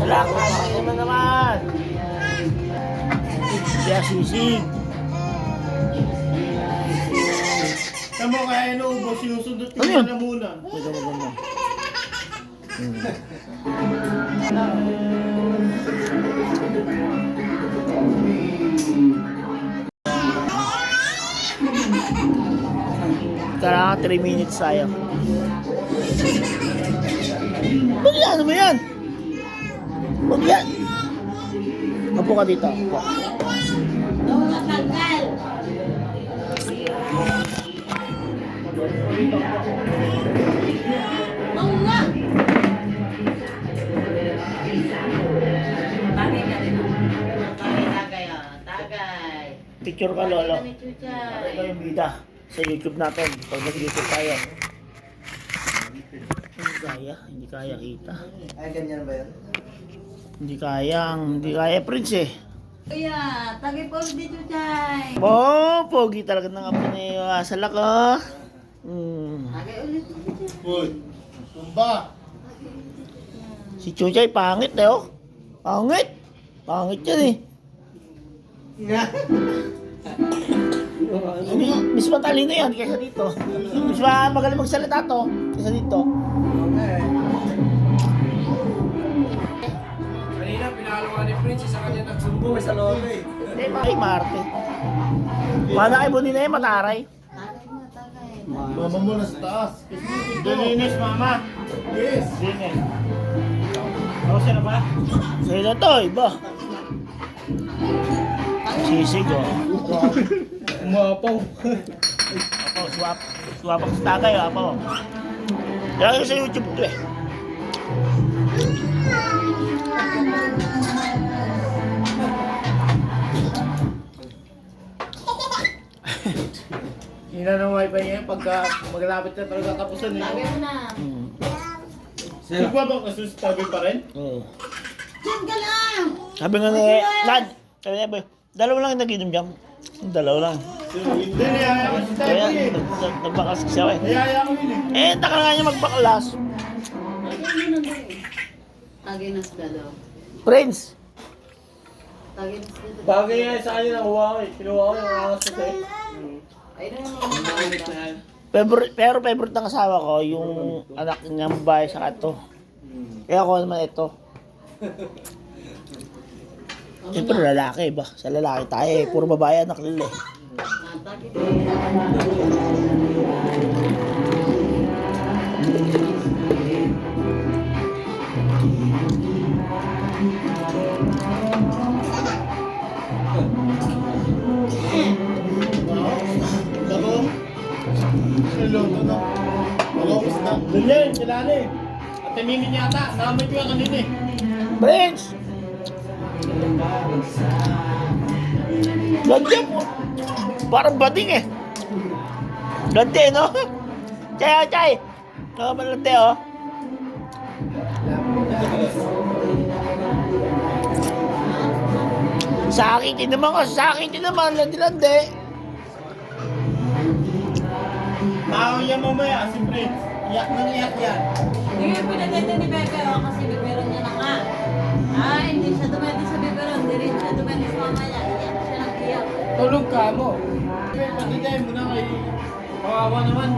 Kaya naman. Kaya sisig. Tama kaya inuubos, sinusundot ko Ano yun? na muna. Ito maganda. Kailangan 3 minutes tayo. Huwag yan, ano ba yan? Huwag yan. Upo ka dito. Upo. Picture ka, Lolo. Ito yung bida sa YouTube natin. Pag nag-YouTube tayo. Hindi kaya kita. Ay, ganyan ba yun? Hindi kaya Prince eh. Kuya, tagay po dito, Chay. Oh, pogi talaga ng apo ni Asala ko. Tagay ulit dito, Chay. Uy, tumba. Si Chuchay pangit eh oh. Pangit. Pangit yan eh. Mas matalino yan kaysa dito. Mas magaling magsalita to kaysa dito. Kanina, pinahalawa ni Prince, sa kanya nagsumbong sa lolo eh. Ay, Marte. Mana kay Bonina eh, mataray. Tagay mo, tagay. Mama mo na sa taas. Dilinis, mama. Yes. Dilinis. Ako siya na ba? Sa'yo na to, iba. Sisig oh. Umapaw. Apo, swap. Swap ang tagay, apo. Lagi sa YouTube to eh. Hina ng wifi niya pagka maglapit na talaga tapusan Tagay eh. mo na. Di ba ba kasustabi pa rin? Oo. Diyan ka lang. Sabi nga ni Lad, sabi niya, dalawa lang yung nag-inom dyan. Dalawa lang. Hindi, niyaya ko si Kaya, Tabi eh. nagbakas kasi ako eh. Niyaya ko yun eh. Eh, taka nga niya magbakalas. Tagay mo na doon. Tagay na sa dalaw. Prince, Tagay na sa dalaw. Bagay nga sa kanya nakuha ko eh. Kinuha ko yung angas ko eh. Ay, na naman. pero favorite ng asawa ko, yung anak niya babae sa kato. Kaya ako naman ito. Siyempre lalaki ba? Sa lalaki tayo eh. Puro babae anak nila eh. Tagay mo. Dabong. Hello, ano? Malokos na. Ganyan, kilala eh. At tamimin yata. Nakamit ko yan kanina eh. Prince! Ganda po. Parang bading eh. Lante no? Chay, chay. Lante oh. Sa akin din naman ko. Sa akin din naman. Lante. Tao niya mamaya, si Prince. Iyak nang iyak yan. Hindi ko pinaganda ni Bebe kasi biberon niya na nga. Ah, hindi siya dumedi sa biberon. Hindi rin siya dumedi sa mama niya. Iyak siya ng iyak. Tulog ka mo. Patigay mo na kay kawawa naman.